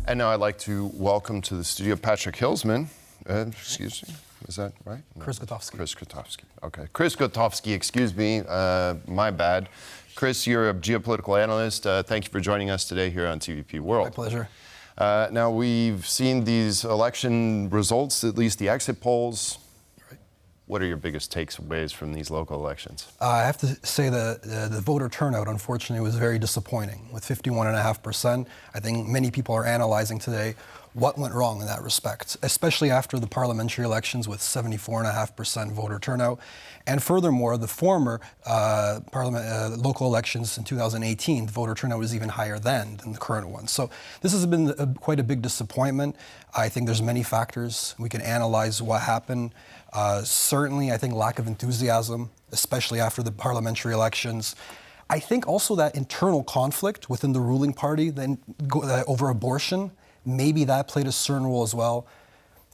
And now I'd like to welcome to the studio Patrick Hillsman. Excuse me, is that right? No. Chris Gotowski. Chris Gotowski, okay. Chris Gotowski, excuse me, my bad. Chris, you're a geopolitical analyst. Thank you for joining us today here on TVP World. My pleasure. Now, we've seen these election results, at least the exit polls. Right. What are your biggest takeaways from these local elections? I have to say that the voter turnout, unfortunately, was very disappointing. With 51.5%, I think many people are analyzing today what went wrong in that respect, especially after the parliamentary elections with 74.5% voter turnout. And furthermore, the former local elections in 2018, the voter turnout was even higher than the current one. So this has been quite a big disappointment. I think there's many factors. We can analyze what happened. Certainly, I think lack of enthusiasm, especially after the parliamentary elections. I think also that internal conflict within the ruling party over abortion, maybe that played a certain role as well.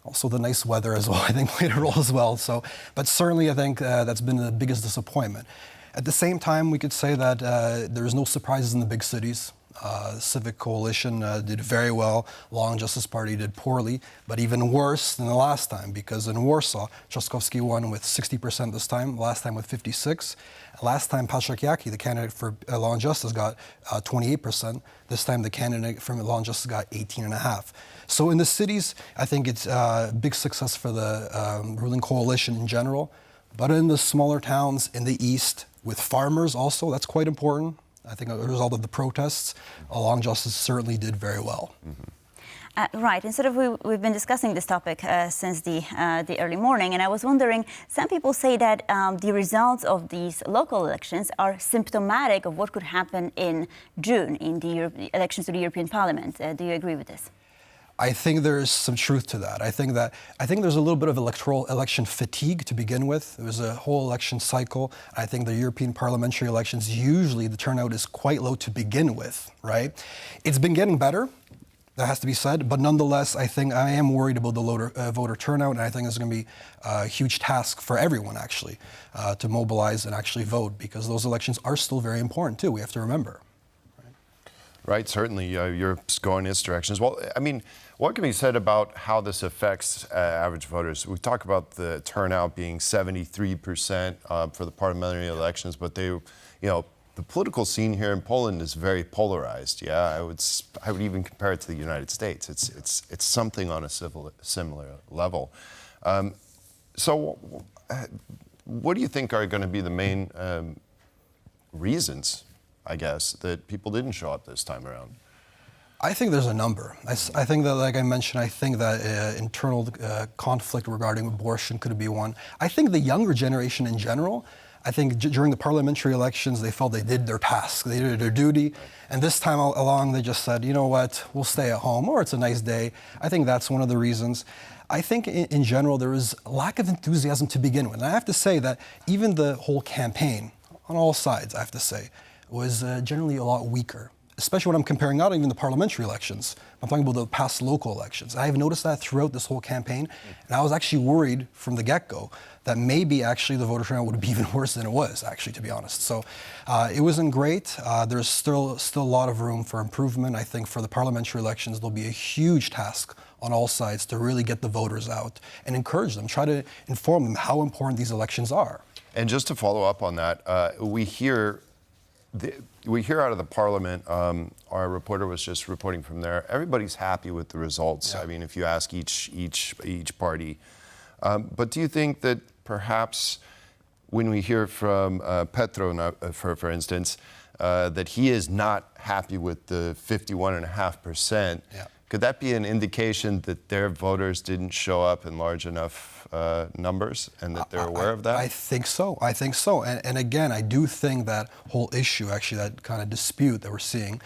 Also the nice weather as well, I think played a role as well. So, but certainly I think that's been the biggest disappointment. At the same time, we could say that there's no surprises in the big cities. Civic coalition did very well. Law and Justice Party did poorly, but even worse than the last time, because in Warsaw, Trzaskowski won with 60% this time, last time with 56%. Last time, Patrick, the candidate for Law and Justice, got 28%. This time, the candidate from Law and Justice got 18.5%. So in the cities, I think it's a big success for the ruling coalition in general. But in the smaller towns in the east, with farmers also, that's quite important. I think as a result of the protests, Law and Justice certainly did very well. Mm-hmm. Right, and sort of we've been discussing this topic since the early morning, and I was wondering, some people say that the results of these local elections are symptomatic of what could happen in June in the elections to the European Parliament. Do you agree with this? I think there's some truth to that. I think there's a little bit of electoral election fatigue to begin with. It was a whole election cycle. I think the European parliamentary elections, usually the turnout is quite low to begin with, right? It's been getting better, that has to be said, but nonetheless, I think I am worried about the voter turnout, and I think it's going to be a huge task for everyone, actually, to mobilize and actually vote, because those elections are still very important, too, we have to remember. Right, certainly, Europe's going in its directions. Well, I mean, what can be said about how this affects average voters? We talk about the turnout being 73% for the parliamentary elections, but the political scene here in Poland is very polarized. Yeah, I would even compare it to the United States. It's something on a similar level. So, what do you think are going to be the main reasons, I guess, that people didn't show up this time around? I think there's a number. I think that, like I mentioned, I think that internal conflict regarding abortion could be one. I think the younger generation in general, I think during the parliamentary elections, they felt they did their task, they did their duty, and this time along they just said, you know what, we'll stay at home, or it's a nice day. I think that's one of the reasons. I think in general there was a lack of enthusiasm to begin with. And I have to say that even the whole campaign, on all sides, I have to say, was generally a lot weaker, especially when I'm comparing not even the parliamentary elections, I'm talking about the past local elections. I have noticed that throughout this whole campaign, and I was actually worried from the get-go that maybe actually the voter turnout would be even worse than it was, actually, to be honest. So it wasn't great. There's still a lot of room for improvement. I think for the parliamentary elections, there'll be a huge task on all sides to really get the voters out and encourage them, try to inform them how important these elections are. And just to follow up on that, we hear out of the parliament, our reporter was just reporting from there, everybody's happy with the results. Yeah. I mean, if you ask each party. But do you think that perhaps when we hear from Petro, for instance, that he is not happy with the 51.5%, yeah, could that be an indication that their voters didn't show up in large enough numbers and that they're aware of that? I think so. And again, I do think that whole issue, actually, that kind of dispute that we're seeing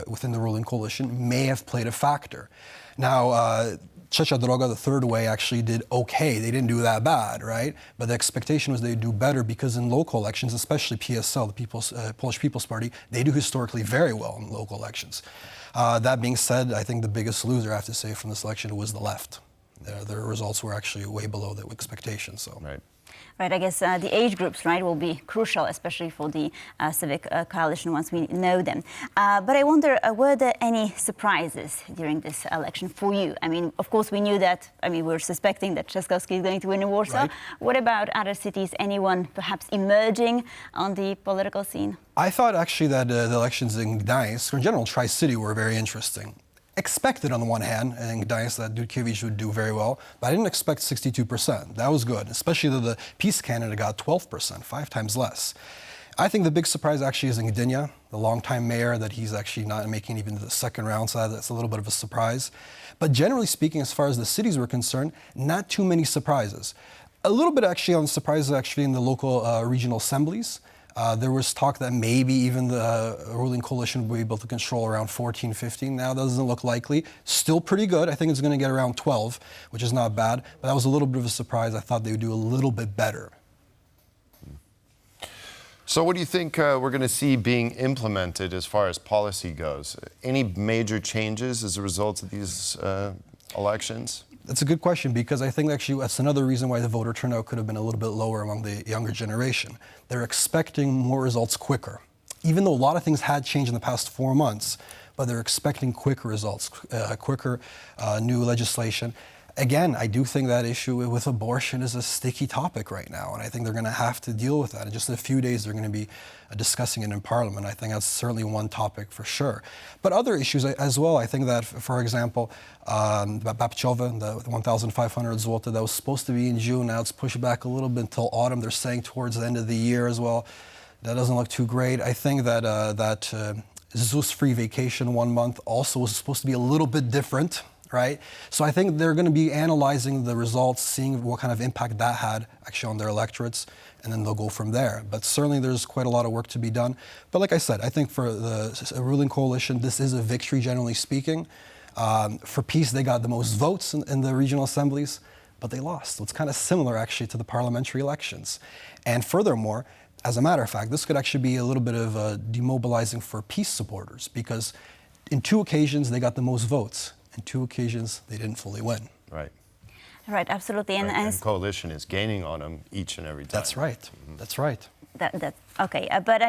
within the ruling coalition may have played a factor. Now, Trzecia Droga, the third way, actually did okay. They didn't do that bad, right? But the expectation was they'd do better because in local elections, especially PSL, the Polish People's Party, they do historically very well in local elections. That being said, I think the biggest loser, I have to say, from this election was the left. Their results were actually way below the expectations. So. Right. Right, I guess the age groups, right, will be crucial, especially for the Civic coalition once we know them. But I wonder, were there any surprises during this election for you? I mean, of course, we knew that, we're suspecting that Trzaskowski is going to win in Warsaw. Right. What about other cities? Anyone perhaps emerging on the political scene? I thought actually that the elections in Gdańsk, or in general Tri-City, were very interesting. Expected on the one hand in Gdańsk that Dudkiewicz would do very well, but I didn't expect 62%. That was good, especially that the peace candidate got 12%, 5 times less. I think the big surprise actually is in Gdynia, the longtime mayor, that he's actually not making even the second round, so that's a little bit of a surprise. But generally speaking, as far as the cities were concerned, not too many surprises. A little bit actually on surprises actually in the local regional assemblies. There was talk that maybe even the ruling coalition would be able to control around 14, 15. Now that doesn't look likely. Still pretty good. I think it's going to get around 12, which is not bad. But that was a little bit of a surprise. I thought they would do a little bit better. So what do you think we're going to see being implemented as far as policy goes? Any major changes as a result of these elections? That's a good question, because I think actually that's another reason why the voter turnout could have been a little bit lower among the younger generation. They're expecting more results quicker. Even though a lot of things had changed in the past 4 months, but they're expecting quicker results, quicker new legislation. Again, I do think that issue with abortion is a sticky topic right now, and I think they're going to have to deal with that. In just a few days, they're going to be discussing it in Parliament. I think that's certainly one topic for sure. But other issues as well, I think that, for example, Babciowe, the 1,500 zloty that was supposed to be in June, now it's pushed back a little bit until autumn. They're saying towards the end of the year as well. That doesn't look too great. I think that ZUS free vacation 1 month also was supposed to be a little bit different. Right? So I think they're going to be analyzing the results, seeing what kind of impact that had actually on their electorates, and then they'll go from there. But certainly there's quite a lot of work to be done. But like I said, I think for the ruling coalition, this is a victory, generally speaking. For peace, they got the most votes in the regional assemblies, but they lost. So it's kind of similar, actually, to the parliamentary elections. And furthermore, as a matter of fact, this could actually be a little bit of demobilizing for peace supporters, because in 2 occasions, they got the most votes. In 2 occasions, they didn't fully win. Right. Right, absolutely. And coalition is gaining on them each and every time. That's right. Mm-hmm. That's right. Okay. But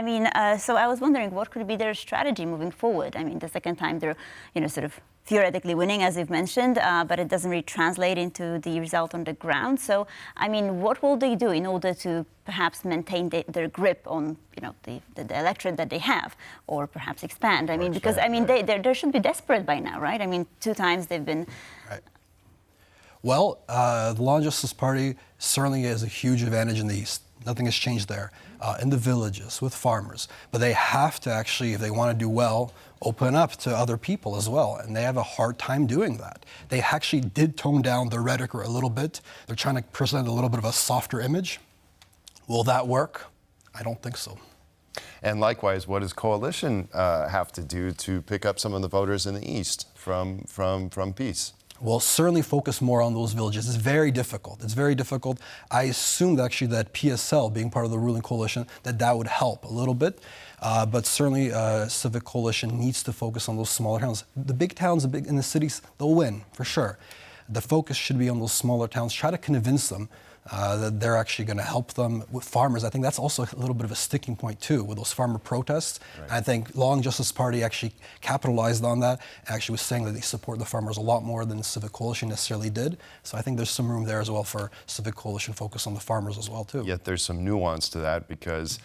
so I was wondering, what could be their strategy moving forward? I mean, the second time they're, sort of theoretically winning, as you've mentioned, but it doesn't really translate into the result on the ground. So, what will they do in order to perhaps maintain their grip on, the electorate that they have, or perhaps expand? Because they should be desperate by now, right? 2 times they've been. Right. Well, the Law and Justice Party certainly has a huge advantage in the East. Nothing has changed there. In the villages, with farmers. But they have to actually, if they want to do well, open up to other people as well. And they have a hard time doing that. They actually did tone down the rhetoric a little bit. They're trying to present a little bit of a softer image. Will that work? I don't think so. And likewise, what does coalition have to do to pick up some of the voters in the East from peace? Well, certainly focus more on those villages. It's very difficult. It's very difficult. I assumed actually that PSL, being part of the ruling coalition, that would help a little bit. But certainly Civic Coalition needs to focus on those smaller towns. The big towns in the cities, they'll win, for sure. The focus should be on those smaller towns. Try to convince them that they're actually going to help them with farmers. I think that's also a little bit of a sticking point too, with those farmer protests. Right. I think Law and Justice Party actually capitalized on that, actually was saying that they support the farmers a lot more than the Civic Coalition necessarily did. So I think there's some room there as well for Civic Coalition focus on the farmers as well too. Yet there's some nuance to that, because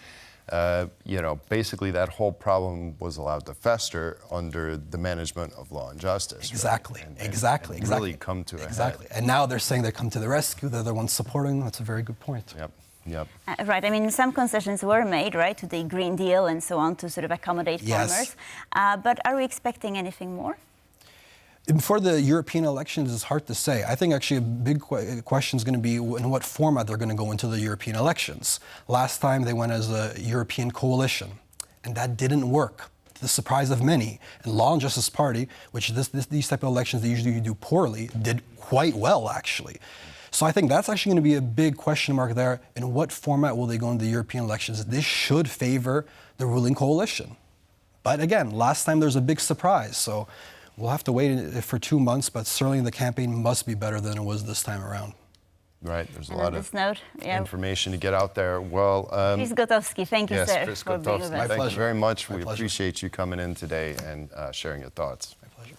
basically that whole problem was allowed to fester under the management of Law and Justice. Exactly, right? Exactly. Really come to a head. And now they're saying they come to the rescue. They're the ones supporting. That's a very good point. Yep. Right. Some concessions were made, right, to the Green Deal and so on to sort of accommodate farmers. But are we expecting anything more? For the European elections, it's hard to say. I think actually a big question is going to be in what format they're going to go into the European elections. Last time they went as a European coalition, and that didn't work, to the surprise of many. And Law and Justice Party, which these type of elections they usually do poorly, did quite well, actually. So I think that's actually going to be a big question mark there. In what format will they go into the European elections? This should favor the ruling coalition. But again, last time there was a big surprise, so we'll have to wait for 2 months, but certainly the campaign must be better than it was this time around. Right, there's a And lot on of this note, information to get out there. Well, Chris Gotowski, thank you, yes, sir, Chris for being Gotowski, with us. thank you very much. My We pleasure. appreciate you coming in today and sharing your thoughts. My pleasure.